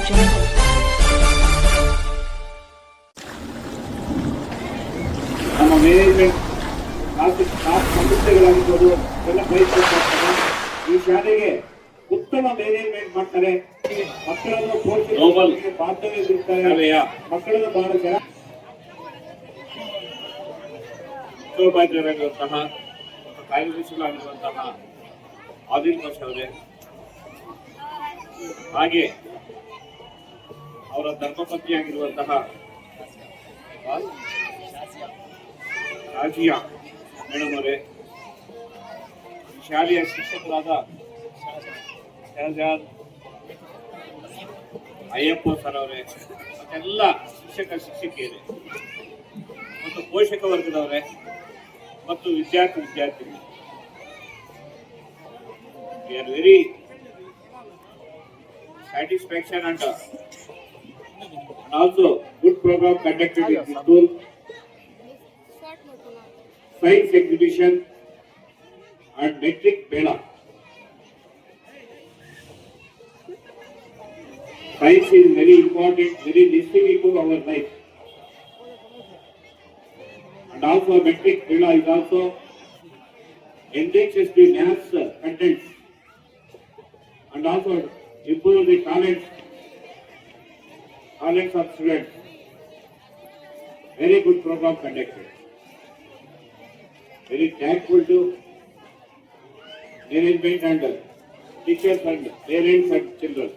ನಮ್ಮ ಮ್ಯಾನೇಜ್ಮೆಂಟ್ ಸಂಸ್ಥೆಗಳಾಗಿರ್ಬೋದು ಎಲ್ಲ ಪ್ರಯತ್ನಿಸ್ತಾರೆ. ಈ ಶಾಲೆಗೆ ಉತ್ತಮ ಮ್ಯಾನೇಜ್ಮೆಂಟ್ ಮಾಡ್ತಾರೆ. ಮಕ್ಕಳನ್ನು ಪೋಷಿಸಲು ಬಾಂಧವ್ಯ ಇರ್ತಾರೆ. ಮಕ್ಕಳನ್ನು ಬಹಳ ಚೆನ್ನಾಗಿ ಉಪಾಧ್ಯಾಯರಾಗಿರುವಂತಹ ಕಾರ್ಯದರ್ಶಿಗಳಾಗಿರುವಂತಹ ಆದಿಲ್ ಬಸ್ ಅವರೇ, ಹಾಗೆ ಅವರ ಧರ್ಮಪತ್ನಿಯಾಗಿರುವಂತಹ ರಾಜಿಯಾ ಮೇಡಮ್ ಅವರೇ, ಶಾಲೆಯ ಶಿಕ್ಷಕರಾದ ಶಹಜಾದ್ ಅಯ್ಯಪ್ಪ ಸರ್ ಅವರೇ, ಮತ್ತೆಲ್ಲ ಶಿಕ್ಷಕಿಯರೇ ಮತ್ತು ಪೋಷಕ ವರ್ಗದವರೇ ಮತ್ತು ವಿದ್ಯಾರ್ಥಿಗಳು, we are very satisfaction and also good program conducted in the school. Science exhibition and metric mela. Science is very important, very necessary to our life. And also metric mela is also enriches the maths contents and also improve the talents of students. Very good program conducted. Very thankful to management and teachers and parents and children.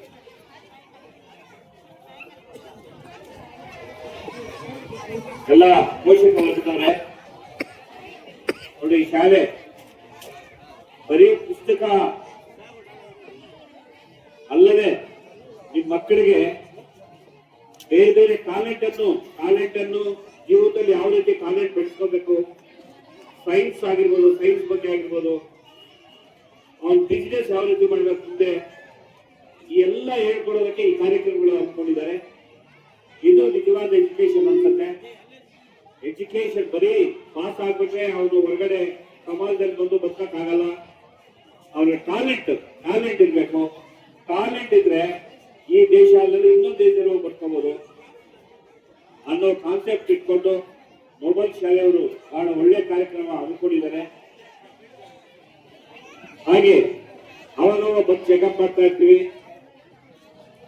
ಎಲ್ಲ ಪೋಷಕರು ಬರ್ತಿದ್ದಾರೆ ನೋಡಿ. ಶಾಲೆ ಬರೀ ಪುಸ್ತಕ ಅಲ್ಲದೆ ನಿಮ್ಮ ಮಕ್ಕಳಿಗೆ ಬೇರೆ ಬೇರೆ ಟ್ಯಾಲೆಂಟ್ ಅನ್ನು ಜೀವನದಲ್ಲಿ ಯಾವ ರೀತಿ ಟ್ಯಾಲೆಂಟ್ ಬೆಳೆಸ್ಕೋಬೇಕು, ಸೈನ್ಸ್ ಆಗಿರ್ಬೋದು, ಸೈನ್ಸ್ ಬಗ್ಗೆ ಆಗಿರ್ಬೋದು, ಅವನ ಬಿಸ್ನೆಸ್ ಯಾವ ರೀತಿ ಮಾಡಬೇಕು ಮುಂದೆ, ಈ ಎಲ್ಲ ಹೇಳ್ಕೊಡೋದಕ್ಕೆ ಈ ಕಾರ್ಯಕ್ರಮಗಳು ಹಮ್ಮಿಕೊಂಡಿದ್ದಾರೆ. ಇದು ನಿಜವಾದ ಎಜುಕೇಶನ್ ಅನ್ಸುತ್ತೆ. ಎಜುಕೇಶನ್ ಬರೀ ಪಾಸ್ ಆಗ್ಬಿಟ್ರೆ ಅವನು ಹೊರಗಡೆ ಸಮಾಜದಲ್ಲಿ ಬಂದು ಬದುಕಕ್ಕಾಗಲ್ಲ. ಅವನ ಟ್ಯಾಲೆಂಟ್ ಇರ್ಬೇಕು. ಟ್ಯಾಲೆಂಟ್ ಇದ್ರೆ ಈ ದೇಶ ಅಲ್ಲದೆ ಇನ್ನೊಂದು ದೇಶದಲ್ಲಿ ಬದುಕಬಹುದು ಅನ್ನೋ ಕಾನ್ಸೆಪ್ಟ್ ಇಟ್ಕೊಂಡು ಮೊಬೈಲ್ ಶಾಲೆಯವರು ಬಹಳ ಒಳ್ಳೆ ಕಾರ್ಯಕ್ರಮ ಹಮ್ಮಿಕೊಂಡಿದ್ದಾರೆ. ಹಾಗೆ ಅವಾಗ ಬಂದು ಚೆಕಪ್ ಮಾಡ್ತಾ ಇರ್ತೀವಿ.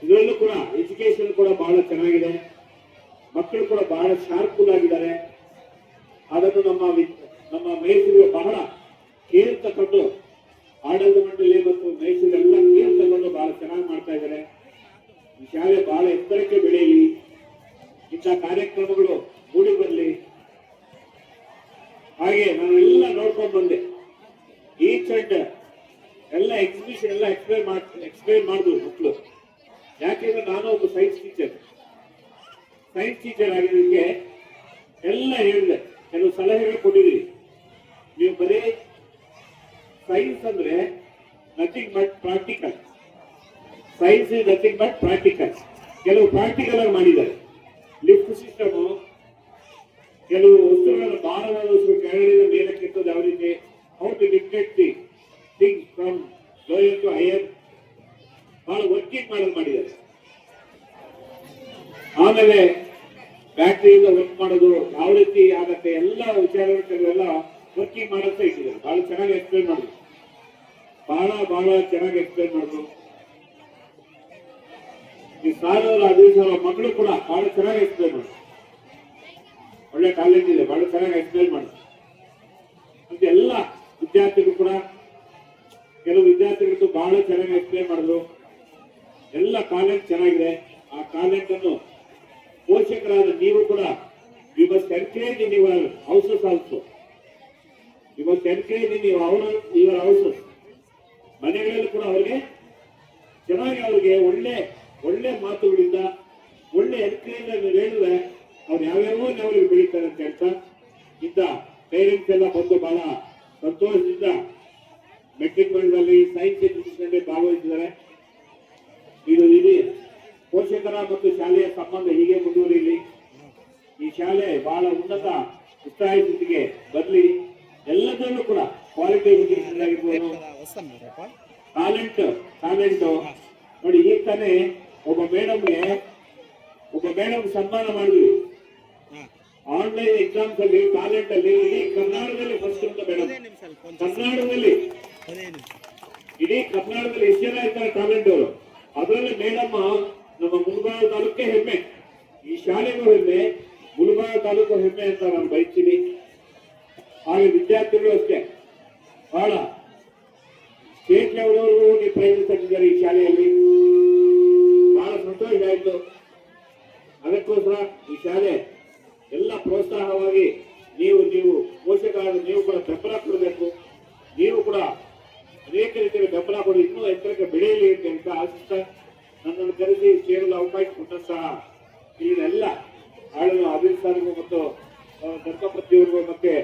ಇದರಲ್ಲೂ ಕೂಡ ಎಜುಕೇಶನ್ ಕೂಡ ಬಹಳ ಚೆನ್ನಾಗಿದೆ. ಮಕ್ಕಳು ಕೂಡ ಬಹಳ ಶಾರ್ಪ್ಫುಲ್ ಆಗಿದ್ದಾರೆ. ಅದನ್ನು ನಮ್ಮ ಮೈಸೂರು ಬಹಳ ಕೇರ್ ತಗೊಂಡು, ಆಡಳಿತ ಮಂಡಳಿ ಮತ್ತು ಮೈಸೂರೆಲ್ಲ ಕೇರ್ ತಗೊಂಡು ಬಹಳ ಚೆನ್ನಾಗಿ ಮಾಡ್ತಾ ಇದ್ದಾರೆ. ಈ ಶಾಲೆ ಬಹಳ ಎತ್ತರಕ್ಕೆ ಬೆಳೆಯಲಿ, ಇಂಥ ಕಾರ್ಯಕ್ರಮಗಳು ಮೂಡಿ ಬರಲಿ. ಹಾಗೆ ನಾನು ಎಲ್ಲ ನೋಡ್ಕೊಂಡು ಬಂದೆ. ಈಚ್ ಅಂಡ್ ಎಲ್ಲ ಎಕ್ಸಿಬಿಷನ್ ಎಲ್ಲ ಎಕ್ಸ್ಪ್ಲೈನ್ ಮಾಡಿದ್ರು ಮಕ್ಕಳು. ಯಾಕೆಂದ್ರೆ ನಾನು ಒಬ್ಬ ಸೈನ್ಸ್ ಟೀಚರ್ ಆಗಿದ್ದಕ್ಕೆ ಎಲ್ಲ ಹೇಳಿದೆ, ಕೆಲವು ಸಲಹೆಗಳು ಕೊಟ್ಟಿದ್ದೀರಿ. ನೀವು ಬರೀ ಸೈನ್ಸ್ ಅಂದ್ರೆ nothing but practical. Science is nothing but practical. ಕೆಲವು ಪ್ರಾಕ್ಟಿಕಲ್ ಆಗಿ ಮಾಡಿದ್ದಾರೆ. ಲಿಫ್ಟ್ ಸಿಸ್ಟಮ್, ಕೆಲವು ವಸ್ತುಗಳನ್ನು ಭಾರವಾದ ವಸ್ತುಗಳು ಕೆಳಗಡೆಯಿಂದ ಮೇಲಕ್ಕೆ ಎತ್ತೋದು ಯಾವ ರೀತಿ, how to lifted the things from lower to higher, ಬಹಳ ವರ್ಕಿಂಗ್ ಮಾಡಿದ್ದಾರೆ. ಆಮೇಲೆ ಬ್ಯಾಟ್ರಿಯಿಂದ ವರ್ಕ್ ಮಾಡೋದು ಯಾವ ರೀತಿ ಆಗತ್ತೆ ಎಲ್ಲ ವಿಚಾರಗಳೆಲ್ಲ ವರ್ಕಿಂಗ್ ಮಾಡೋದು ಇಟ್ಟಿದ್ದಾರೆ. ಬಹಳ ಚೆನ್ನಾಗಿ ಎಕ್ಸ್ಪ್ಲೈನ್ ಮಾಡಿದ್ರು. ಬಹಳ ಚೆನ್ನಾಗಿ ಎಕ್ಸ್ಪ್ಲೈನ್ ಮಾಡಿದ್ರು. ಈ ಸಾವಿರ ಮಕ್ಕಳು ಕೂಡ ಬಹಳ ಚೆನ್ನಾಗಿ ಎಕ್ಸ್ಪ್ಲೈನ್ ಮಾಡಿದ್ರು. ಒಳ್ಳೆ ಟ್ಯಾಲೆಂಟ್ ಇದೆ, ಬಹಳ ಚೆನ್ನಾಗಿ ಎಕ್ಸ್ಪ್ಲೈನ್ ಮಾಡಿದ್ರು. ಮತ್ತೆ ಎಲ್ಲ ವಿದ್ಯಾರ್ಥಿಗಳು ಕೂಡ, ಕೆಲವು ವಿದ್ಯಾರ್ಥಿಗಳು ಬಹಳ ಚೆನ್ನಾಗಿ ಎಕ್ಸ್ಪ್ಲೈನ್ ಮಾಡಿದ್ರು. ಎಲ್ಲ ಟ್ಯಾಲೆಂಟ್ ಚೆನ್ನಾಗಿದೆ. ಆ ಟ್ಯಾಲೆಂಟ್ ಅನ್ನು ಪೋಷಕರಾದ ನೀವು ಕೂಡ you must encourage in your houses also. You must encourage in your houses. ಮನೆಗಳಲ್ಲಿ ಕೂಡ ಅವರಿಗೆ ಚೆನ್ನಾಗಿ, ಅವರಿಗೆ ಒಳ್ಳೆ ಮಾತುಗಳಿಂದ, ಒಳ್ಳೆ ಎನ್ಕರೇಜ್ ಹೇಳಿದ್ರೆ ಅವ್ರು ಯಾವ್ಯಾವೋ ಲೆವೆಲ್ಗೆ ಬೆಳೀತಾರೆ ಅಂತ ಹೇಳ್ತಾ, ಇಂಥ ಪೇರೆಂಟ್ಸ್ ಎಲ್ಲ ಬಂದು ಬಹಳ ಸಂತೋಷದಿಂದ ಮೆಟ್ರಿಕ್ ಗಳಲ್ಲಿ ಸೈನ್ಸ್ ಎಜುಕೇಶನ್ ಭಾಗವಹಿಸಿದ್ದಾರೆ. ಇದು ಪೋಷಕರ ಮತ್ತು ಶಾಲೆಯ ಸಂಬಂಧ ಹೀಗೆ ಮುಂದುವರಿಯಲಿ. ಈ ಶಾಲೆ ಬಹಳ ಉನ್ನತ ಉತ್ಸಾಹ ಸ್ಥಿತಿಗೆ ಬರಲಿ. ಎಲ್ಲದರಲ್ಲೂ ಕೂಡ ಕ್ವಾಲಿಟಿ ಎಜುಕೇಶನ್ ಆಗಿರ್ಬೋದು, ಟ್ಯಾಲೆಂಟ್ ನೋಡಿ. ಈಗ ತಾನೇ ಒಬ್ಬ ಮೇಡಮ್ ಸನ್ಮಾನ ಮಾಡಿದ್ವಿ. ಆನ್ಲೈನ್ ಎಕ್ಸಾಮ್ಸ್ ಅಲ್ಲಿ ಟ್ಯಾಲೆಂಟ್ ಅಲ್ಲಿ ಇಡೀ ಕರ್ನಾಟಕದಲ್ಲಿ ಫಸ್ಟ್ ಅಂತ ಮೇಡಮ್. ಇಡೀ ಕರ್ನಾಟಕದಲ್ಲಿ ಎಷ್ಟು ಜನ ಇರ್ತಾರೆ ಟ್ಯಾಲೆಂಟ್ ಅವರು. ಅದರಲ್ಲಿ ಮೇಡಮ್ ನಮ್ಮ ಮುಳಬಾಗ ತಾಲೂಕೆ ಹೆಮ್ಮೆ, ಈ ಶಾಲೆಗೂ ಹೆಮ್ಮೆ, ಮುಳಬಾಗ ತಾಲೂಕು ಹೆಮ್ಮೆ ಅಂತ ನಾನು ಬಯಸ್ತೀನಿ. ಹಾಗೆ ವಿದ್ಯಾರ್ಥಿಗಳು ಅಷ್ಟೇ ಬಹಳ ಸ್ಟೇಟ್ ಲೆವೆಲ್ ವರೆಗೂ ಹೋಗಿ ಪ್ರೈಸ್ ತಂದಿದ್ದಾರೆ ಈ ಶಾಲೆಯಲ್ಲಿ. ಬಹಳ ಸಂತೋಷ ಆಯಿತು. ಅದಕ್ಕೋಸ್ಕರ ಈ ಶಾಲೆ ಎಲ್ಲ ಪ್ರೋತ್ಸಾಹವಾಗಿ ನೀವು ಪೋಷಕರಾದ ನೀವು ಕೂಡ ಬೆಂಬಲ ಕೊಡಬೇಕು. ನೀವು ಕೂಡ ಅನೇಕ ರೀತಿಯಲ್ಲಿ ಬೆಂಬಲ ಕೊಡಿ, ಇನ್ನೂ ಎತ್ತರಕ್ಕೆ ಬೆಳೆಯಲಿ ಅಂತ ಆಶಿಸ್ತಾ ನನ್ನನ್ನು ಕರೆಸಿ ಸೇರಲು ಅವಕಾಶ ಕೊಟ್ಟಂತಹ ಇಲ್ಲಿನ ಎಲ್ಲ ಆಡಳಿತ ಅಭಿವೃದ್ಧಿಗೂ ಮತ್ತು ದಂತಪತಿಯವರಿಗೂ ಮತ್ತೆ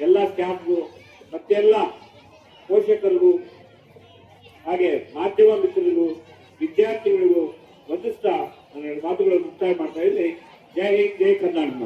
ಎಲ್ಲ ಸ್ಟಾಫ್ಗೂ ಮತ್ತೆಲ್ಲ ಪೋಷಕರಿಗೂ ಹಾಗೆ ಮಾಧ್ಯಮ ಮಿತ್ರರಿಗೂ ವಿದ್ಯಾರ್ಥಿಗಳಿಗೂ ವಂದಿಸ್ತಾ ನನ್ನ ಮಾತುಗಳನ್ನು ಮುಕ್ತಾಯ ಮಾಡ್ತಾ ಇದ್ದೀನಿ. ಜೈ ಹಿಂದ್, ಜೈ ಕರ್ನಾಟಕ.